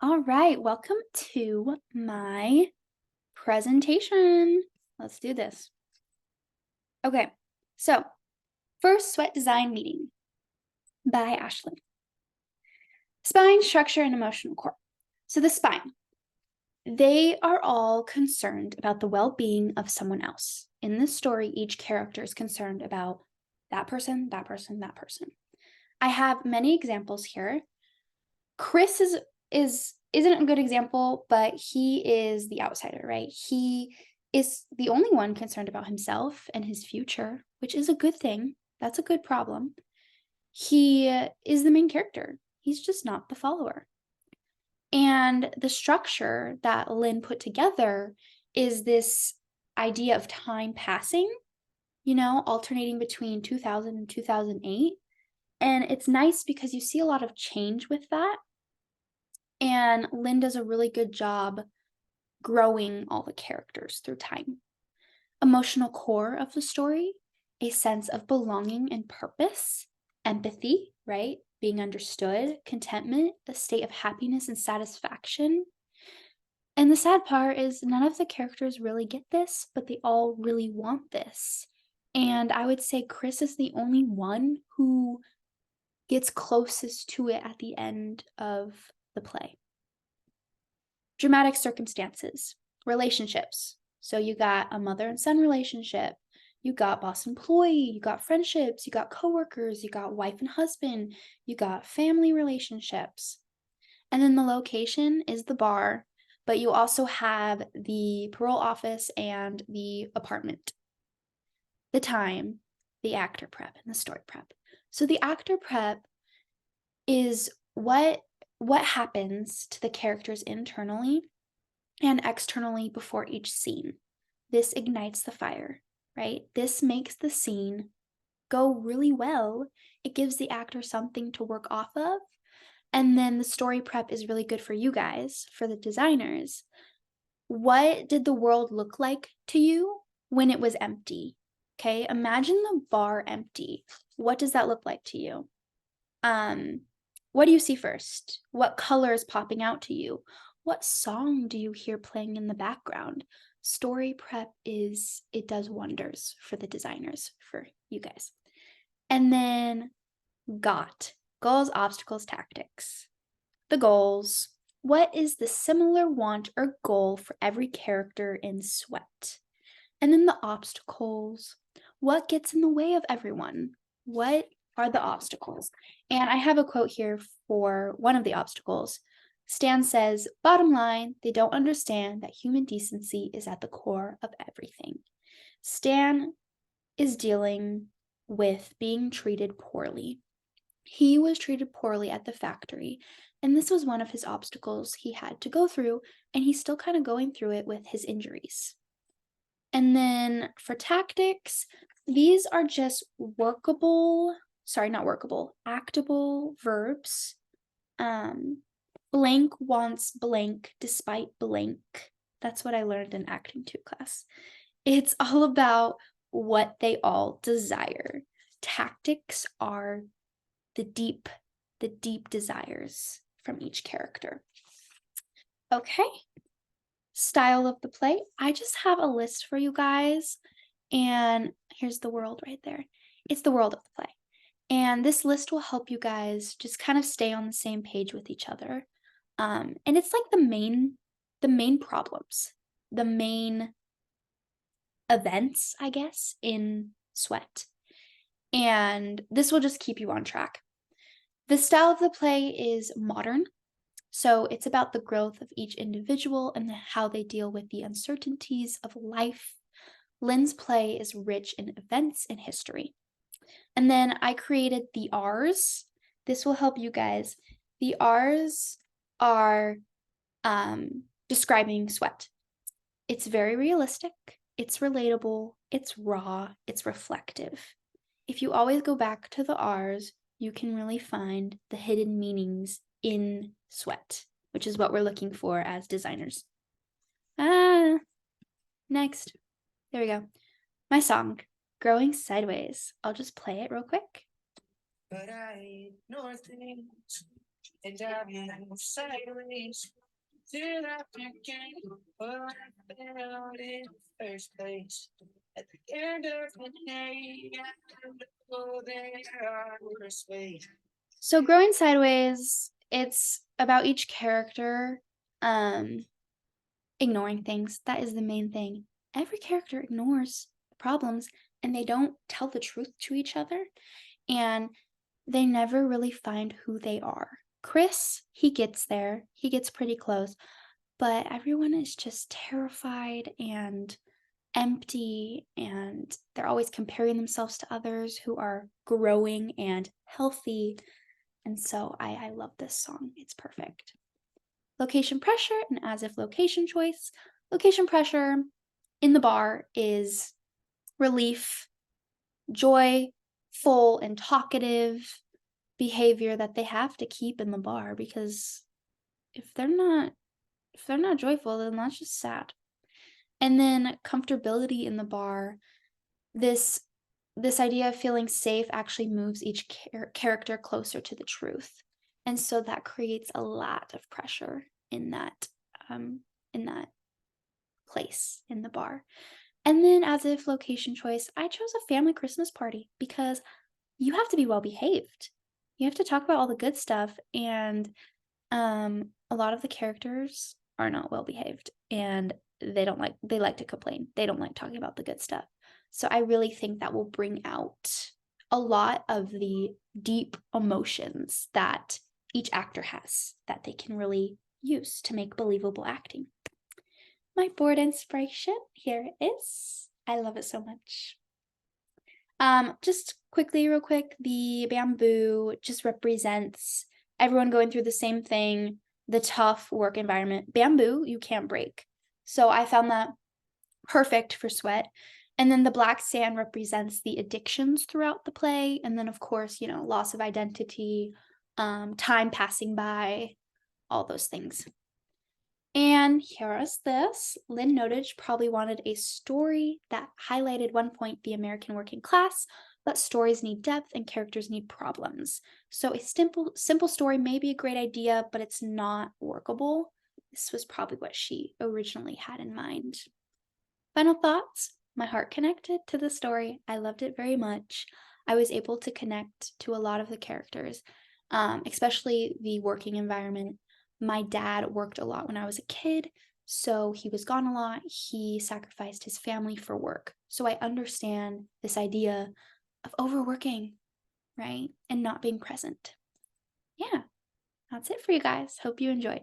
All right, welcome to my presentation. Let's do this. Okay, so first sweat design meeting by Ashlyn. Spine, structure, and emotional core. So the spine, they are all concerned about the well-being of someone else. In this story, each character is concerned about that person, that person, that person. I have many examples here. Chris isn't a good example, but he is the outsider, right? He is the only one concerned about himself and his future, which is a good thing. That's a good problem. He is the main character. He's just not the follower. And the structure that Lynn put together is this idea of time passing, alternating between 2000 and 2008. And it's nice because you see a lot of change with that. And Lynn does a really good job growing all the characters through time. Emotional core of the story, a sense of belonging and purpose, empathy, right? Being understood, contentment, a state of happiness and satisfaction. And the sad part is none of the characters really get this, but they all really want this. And I would say Chris is the only one who gets closest to it at the end of the play. Dramatic circumstances, relationships. So you got a mother and son relationship, you got boss employee, you got friendships, you got coworkers, you got wife and husband, you got family relationships. And then the location is the bar, but you also have the parole office and the apartment. The time, the actor prep, and the story prep. So the actor prep is what happens to the characters internally and externally before each scene. This ignites the fire, right? This makes the scene go really well. It gives the actor something to work off of. And then the story prep is really good for you guys, for the designers. What did the world look like to you when it was empty? Okay, imagine the bar empty. What does that look like to you? What do you see first? What color is popping out to you? What song do you hear playing in the background? Story prep it does wonders for the designers, for you guys. And then goals, obstacles, tactics. The goals. What is the similar want or goal for every character in Sweat? And then the obstacles. What gets in the way of everyone? What are the obstacles? And I have a quote here for one of the obstacles. Stan says, bottom line, they don't understand that human decency is at the core of everything. Stan is dealing with being treated poorly. He was treated poorly at the factory, and this was one of his obstacles he had to go through, and he's still kind of going through it with his injuries. And then for tactics, these are just actable verbs. Blank wants blank despite blank. That's what I learned in acting 2 class. It's all about what they all desire. Tactics are the deep desires from each character. Okay. Style of the play. I just have a list for you guys, and here's the world right there. It's the world of the play. And this list will help you guys just kind of stay on the same page with each other. And it's like the main problems, the main events, I guess, in Sweat. And this will just keep you on track. The style of the play is modern. So it's about the growth of each individual and how they deal with the uncertainties of life. Lynn's play is rich in events and history. And then I created the R's. This will help you guys. The R's are describing Sweat. It's very realistic, it's relatable, it's raw, it's reflective. If you always go back to the R's, you can really find the hidden meanings in Sweat, which is what we're looking for as designers. Next. There we go. My song, Growing Sideways. I'll just play it real quick. But I know things And I've been sideways till I forget what I felt in the first place. At the end of the day, I know there are worse ways. So growing sideways, it's about each character ignoring things. That is the main thing. Every character ignores problems and they don't tell the truth to each other. And they never really find who they are. Chris, he gets there, he gets pretty close, but everyone is just terrified and empty, and they're always comparing themselves to others who are growing and healthy. And so I love this song. It's perfect. Location pressure and as if location choice. Location pressure in the bar is relief, joy, full and talkative behavior that they have to keep in the bar because if they're not joyful, then that's just sad. And then comfortability in the bar, this this idea of feeling safe actually moves each character closer to the truth. And so that creates a lot of pressure um in that place in the bar. And then as if location choice, I chose a family Christmas party because you have to be well behaved. You have to talk about all the good stuff, and a lot of the characters are not well behaved, and they like to complain. They don't like talking about the good stuff. So I really think that will bring out a lot of the deep emotions that each actor has that they can really use to make believable acting. My board inspiration, here it is. I love it so much. Just quickly, real quick, the bamboo just represents everyone going through the same thing, the tough work environment. Bamboo, you can't break. So I found that perfect for Sweat. And then the black sand represents the addictions throughout the play. And then, of course, loss of identity, time passing by, all those things. And here is this. Lynn Nottage probably wanted a story that highlighted one point the American working class, but stories need depth and characters need problems. So a simple story may be a great idea, but it's not workable. This was probably what she originally had in mind. Final thoughts. My heart connected to the story. I loved it very much. I was able to connect to a lot of the characters, especially the working environment. My dad worked a lot when I was a kid, so he was gone a lot. He sacrificed his family for work. So I understand this idea of overworking, right? And not being present. Yeah, that's it for you guys. Hope you enjoyed.